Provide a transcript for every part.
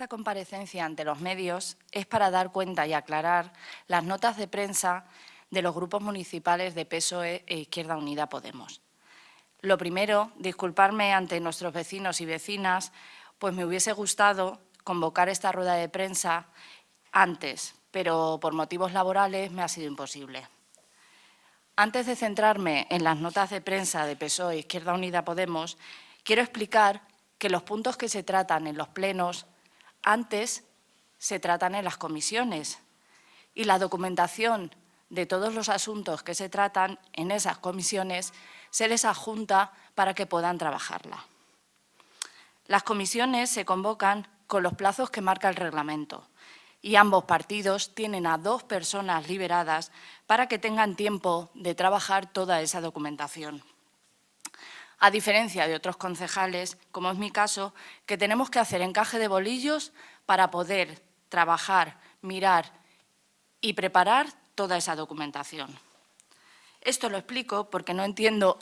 esta comparecencia ante los medios es para dar cuenta y aclarar las notas de prensa de los grupos municipales de PSOE e Izquierda Unida Podemos. Lo primero, disculparme ante nuestros vecinos y vecinas, pues me hubiese gustado convocar esta rueda de prensa antes, pero por motivos laborales me ha sido imposible. Antes de centrarme en las notas de prensa de PSOE e Izquierda Unida Podemos, quiero explicar que los puntos que se tratan en los plenos antes se tratan en las comisiones y la documentación de todos los asuntos que se tratan en esas comisiones se les adjunta para que puedan trabajarla. Las comisiones se convocan con los plazos que marca el reglamento y ambos partidos tienen a 2 personas liberadas para que tengan tiempo de trabajar toda esa documentación. A diferencia de otros concejales, como es mi caso, que tenemos que hacer encaje de bolillos para poder trabajar, mirar y preparar toda esa documentación. Esto lo explico porque no entiendo,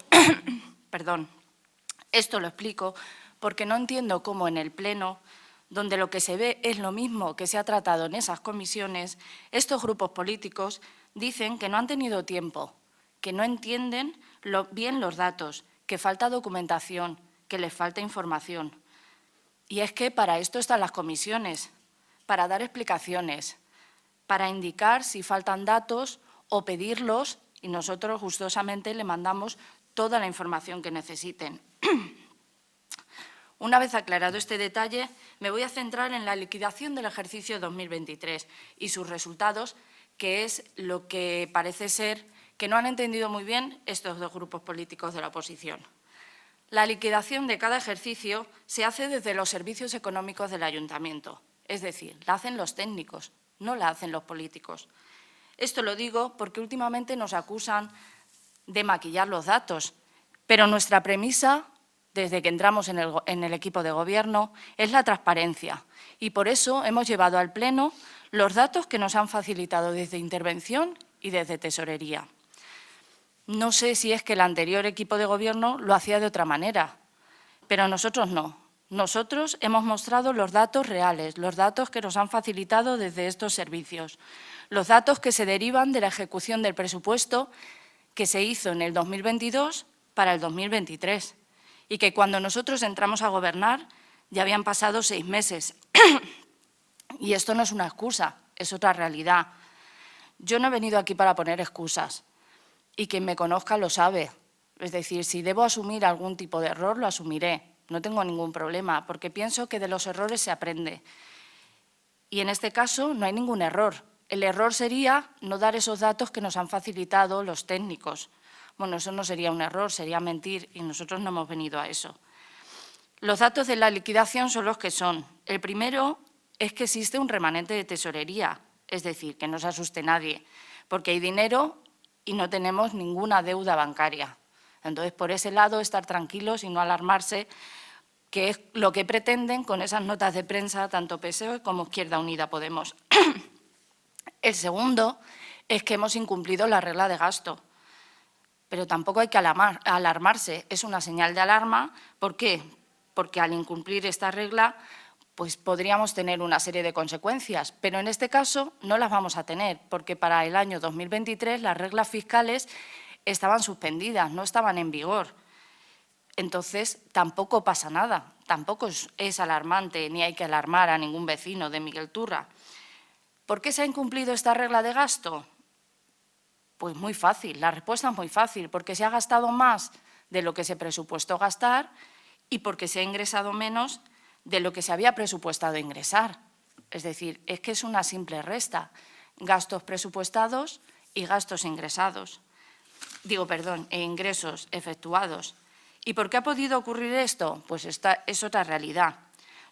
cómo en el Pleno, donde lo que se ve es lo mismo que se ha tratado en esas comisiones, estos grupos políticos dicen que no han tenido tiempo, que no entienden bien los datos, que falta documentación, que les falta información. Y es que para esto están las comisiones, para dar explicaciones, para indicar si faltan datos o pedirlos y nosotros gustosamente le mandamos toda la información que necesiten. Una vez aclarado este detalle, me voy a centrar en la liquidación del ejercicio 2023 y sus resultados, que es lo que parece ser que no han entendido muy bien estos 2 grupos políticos de la oposición. La liquidación de cada ejercicio se hace desde los servicios económicos del ayuntamiento, es decir, la hacen los técnicos, no la hacen los políticos. Esto lo digo porque últimamente nos acusan de maquillar los datos, pero nuestra premisa, desde que entramos en el equipo de Gobierno, es la transparencia y por eso hemos llevado al Pleno los datos que nos han facilitado desde Intervención y desde Tesorería. No sé si es que el anterior equipo de Gobierno lo hacía de otra manera, pero nosotros no. Nosotros hemos mostrado los datos reales, los datos que nos han facilitado desde estos servicios, los datos que se derivan de la ejecución del presupuesto que se hizo en el 2022 para el 2023 y que cuando nosotros entramos a gobernar ya habían pasado 6 meses. Y esto no es una excusa, es otra realidad. Yo no he venido aquí para poner excusas. Y quien me conozca lo sabe. Es decir, si debo asumir algún tipo de error, lo asumiré. No tengo ningún problema, porque pienso que de los errores se aprende. Y en este caso no hay ningún error. El error sería no dar esos datos que nos han facilitado los técnicos. Bueno, eso no sería un error, sería mentir, y nosotros no hemos venido a eso. Los datos de la liquidación son los que son. El primero es que existe un remanente de tesorería, es decir, que no se asuste nadie, porque hay dinero y no tenemos ninguna deuda bancaria. Entonces, por ese lado, estar tranquilos y no alarmarse, que es lo que pretenden con esas notas de prensa, tanto PSOE como Izquierda Unida Podemos. El segundo es que hemos incumplido la regla de gasto, pero tampoco hay que alarmarse, es una señal de alarma. ¿Por qué? Porque al incumplir esta regla, pues podríamos tener una serie de consecuencias, pero en este caso no las vamos a tener, porque para el año 2023 las reglas fiscales estaban suspendidas, no estaban en vigor. Entonces, tampoco pasa nada, tampoco es alarmante, ni hay que alarmar a ningún vecino de Miguel Turra. ¿Por qué se ha incumplido esta regla de gasto? Pues muy fácil, la respuesta es muy fácil, porque se ha gastado más de lo que se presupuestó gastar y porque se ha ingresado menos de lo que se había presupuestado ingresar. Es decir, es que es una simple resta, gastos presupuestados y gastos ingresados. Ingresos efectuados. ¿Y por qué ha podido ocurrir esto? Pues esta es otra realidad.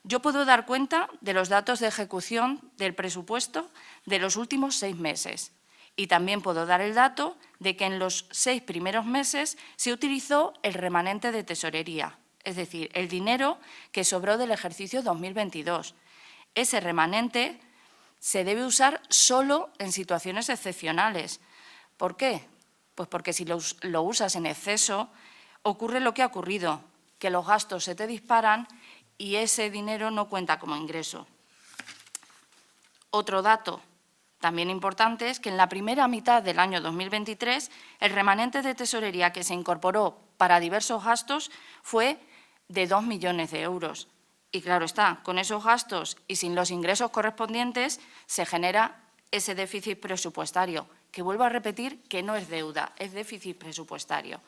Yo puedo dar cuenta de los datos de ejecución del presupuesto de los últimos 6 meses y también puedo dar el dato de que en los 6 primeros meses se utilizó el remanente de tesorería, es decir, el dinero que sobró del ejercicio 2022. Ese remanente se debe usar solo en situaciones excepcionales. ¿Por qué? Pues porque si lo usas en exceso, ocurre lo que ha ocurrido, que los gastos se te disparan y ese dinero no cuenta como ingreso. Otro dato también importante es que en la primera mitad del año 2023 el remanente de tesorería que se incorporó para diversos gastos fue de 2 millones de euros. Y claro está, con esos gastos y sin los ingresos correspondientes se genera ese déficit presupuestario, que vuelvo a repetir que no es deuda, es déficit presupuestario.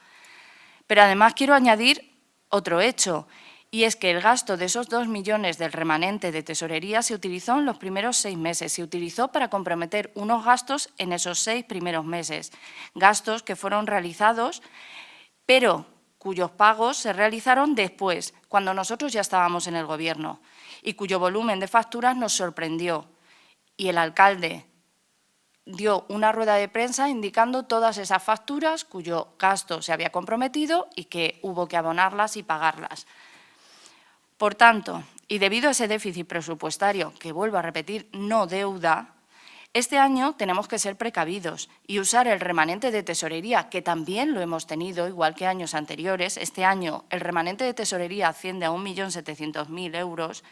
Pero además quiero añadir otro hecho, y es que el gasto de esos 2 millones del remanente de tesorería se utilizó en los primeros 6 meses, se utilizó para comprometer unos gastos en esos 6 primeros meses, gastos que fueron realizados, pero cuyos pagos se realizaron después, cuando nosotros ya estábamos en el Gobierno, y cuyo volumen de facturas nos sorprendió. Y el alcalde dio una rueda de prensa indicando todas esas facturas cuyo gasto se había comprometido y que hubo que abonarlas y pagarlas. Por tanto, y debido a ese déficit presupuestario, que vuelvo a repetir, no deuda, este año tenemos que ser precavidos y usar el remanente de tesorería, que también lo hemos tenido, igual que años anteriores. Este año el remanente de tesorería asciende a 1.700.000 euros.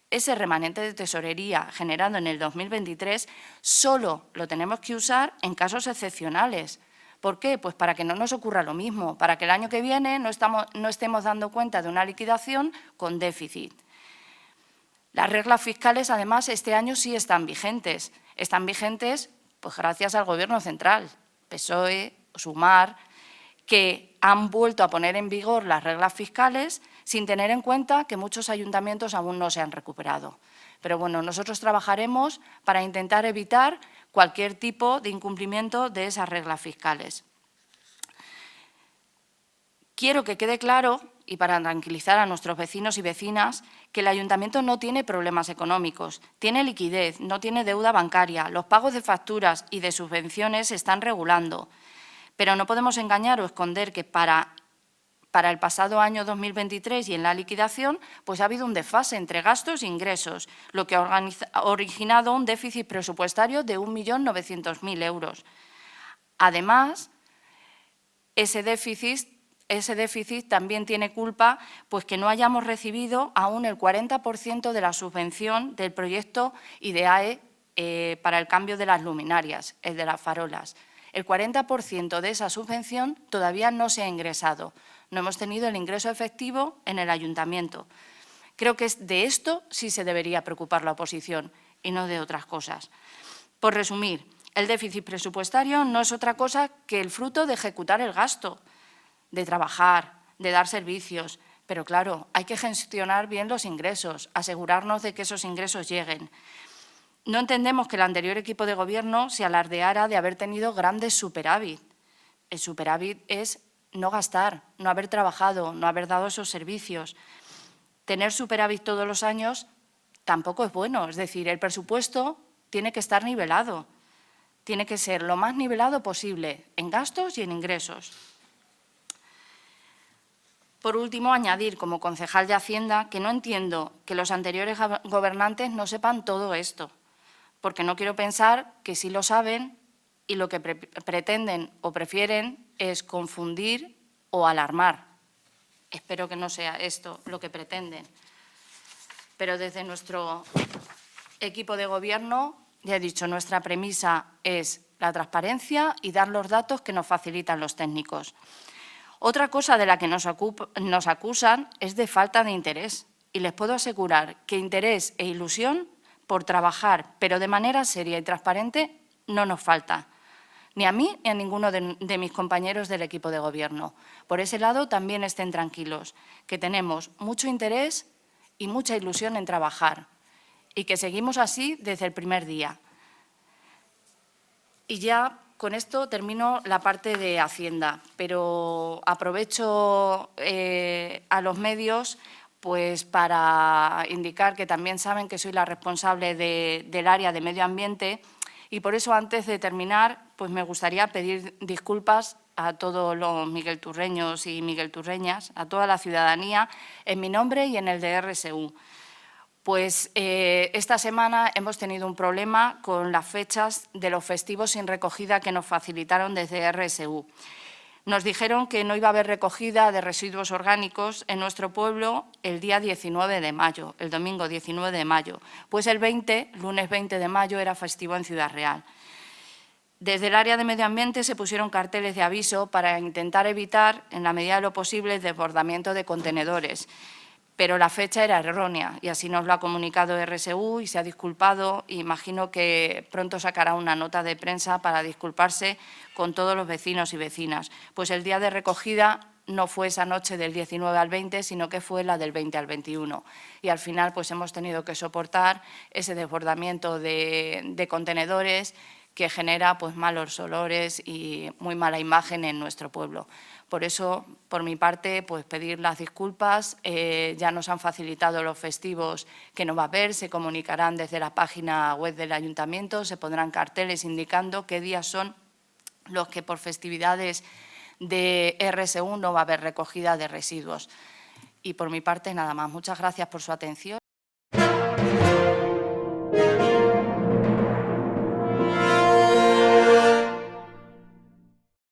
Ese remanente de tesorería generado en el 2023 solo lo tenemos que usar en casos excepcionales. ¿Por qué? Pues para que no nos ocurra lo mismo, para que el año que viene no estemos dando cuenta de una liquidación con déficit. Las reglas fiscales, además, este año sí están vigentes. Están vigentes pues, gracias al Gobierno central, PSOE, Sumar, que han vuelto a poner en vigor las reglas fiscales sin tener en cuenta que muchos ayuntamientos aún no se han recuperado. Pero bueno, nosotros trabajaremos para intentar evitar cualquier tipo de incumplimiento de esas reglas fiscales. Quiero que quede claro, y para tranquilizar a nuestros vecinos y vecinas, que el ayuntamiento no tiene problemas económicos, tiene liquidez, no tiene deuda bancaria, los pagos de facturas y de subvenciones se están regulando. Pero no podemos engañar o esconder que para el pasado año 2023 y en la liquidación, pues ha habido un desfase entre gastos e ingresos, lo que ha originado un déficit presupuestario de 1.900.000 euros. Además, ese déficit también tiene culpa, pues que no hayamos recibido aún el 40% de la subvención del proyecto IDEAE para el cambio de las luminarias, el de las farolas. El 40% de esa subvención todavía no se ha ingresado. No hemos tenido el ingreso efectivo en el ayuntamiento. Creo que de esto sí se debería preocupar la oposición y no de otras cosas. Por resumir, el déficit presupuestario no es otra cosa que el fruto de ejecutar el gasto, de trabajar, de dar servicios. Pero claro, hay que gestionar bien los ingresos, asegurarnos de que esos ingresos lleguen. No entendemos que el anterior equipo de Gobierno se alardeara de haber tenido grandes superávit. El superávit es no gastar, no haber trabajado, no haber dado esos servicios. Tener superávit todos los años tampoco es bueno. Es decir, el presupuesto tiene que estar nivelado. Tiene que ser lo más nivelado posible en gastos y en ingresos. Por último, añadir como concejal de Hacienda que no entiendo que los anteriores gobernantes no sepan todo esto, porque no quiero pensar que sí lo saben y lo que pretenden o prefieren es confundir o alarmar. Espero que no sea esto lo que pretenden. Pero desde nuestro equipo de Gobierno, ya he dicho, nuestra premisa es la transparencia y dar los datos que nos facilitan los técnicos. Otra cosa de la que nos acusan es de falta de interés. Y les puedo asegurar que interés e ilusión por trabajar, pero de manera seria y transparente, no nos falta. Ni a mí ni a ninguno de mis compañeros del equipo de Gobierno. Por ese lado también estén tranquilos, que tenemos mucho interés y mucha ilusión en trabajar y que seguimos así desde el primer día. Y ya con esto termino la parte de Hacienda, pero aprovecho a los medios pues para indicar que también saben que soy la responsable del área de medio ambiente. Y por eso, antes de terminar, pues me gustaría pedir disculpas a todos los miguelturreños y miguelturreñas, a toda la ciudadanía, en mi nombre y en el de RSU. Pues esta semana hemos tenido un problema con las fechas de los festivos sin recogida que nos facilitaron desde RSU. Nos dijeron que no iba a haber recogida de residuos orgánicos en nuestro pueblo el día 19 de mayo, el domingo 19 de mayo, pues el 20, lunes 20 de mayo, era festivo en Ciudad Real. Desde el área de medio ambiente se pusieron carteles de aviso para intentar evitar, en la medida de lo posible, el desbordamiento de contenedores, pero la fecha era errónea y así nos lo ha comunicado RSU y se ha disculpado. Imagino que pronto sacará una nota de prensa para disculparse con todos los vecinos y vecinas, pues el día de recogida no fue esa noche del 19 al 20, sino que fue la del 20 al 21. Y al final pues hemos tenido que soportar ese desbordamiento de contenedores que genera pues malos olores y muy mala imagen en nuestro pueblo. Por eso, por mi parte, pues pedir las disculpas. Ya nos han facilitado los festivos que no va a haber, se comunicarán desde la página web del Ayuntamiento, se pondrán carteles indicando qué días son los que por festividades de RSU no va a haber recogida de residuos. Y por mi parte, nada más. Muchas gracias por su atención.